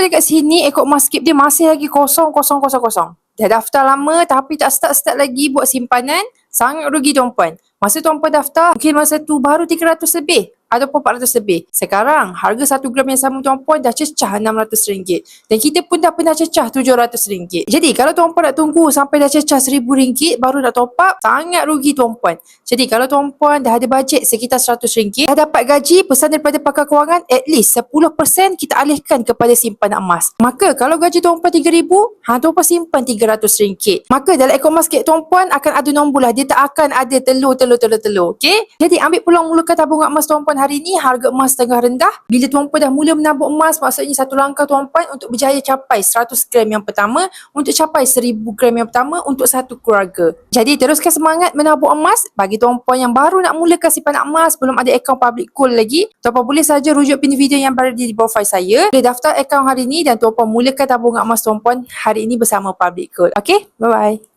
dia kat sini Eco Emas skip dia masih lagi kosong. Dah daftar lama tapi tak start lagi buat simpanan. Sangat rugi tuan-puan. Masa tuan-puan daftar, mungkin masa tu baru 300 lebih ataupun 400 lebih. Sekarang, harga 1 gram yang sama tuan-puan dah cecah RM600. Dan kita pun dah pernah cecah RM700. Jadi, kalau tuan-puan nak tunggu sampai dah cecah RM1,000 baru nak top up, sangat rugi tuan-puan. Jadi, kalau tuan-puan dah ada bajet sekitar RM100, dah dapat gaji, pesan daripada pakar kewangan, at least 10% kita alihkan kepada simpanan emas. Maka, kalau gaji tuan-puan RM3,000, tuan-puan simpan RM300. Maka, dalam Eco Emas tuan-puan akan ada nombor lah. Dia tak akan ada telur. Okey? Jadi ambil peluang mulakan tabungan emas tuan-puan hari ni. Harga emas tengah rendah. Bila tuan-puan dah mula menabung emas, maksudnya satu langkah tuan-puan untuk berjaya capai 100 gram yang pertama, untuk capai 1000 gram yang pertama untuk satu keluarga. Jadi teruskan semangat menabung emas. Bagi tuan-puan yang baru nak mulakan simpanan emas, belum ada akaun public gold lagi, tuan-puan boleh saja rujuk pin video yang berada di profil saya. Boleh daftar akaun hari ni dan tuan-puan mulakan tabungan emas tuan-puan hari ini bersama public gold. Okey? Bye-bye.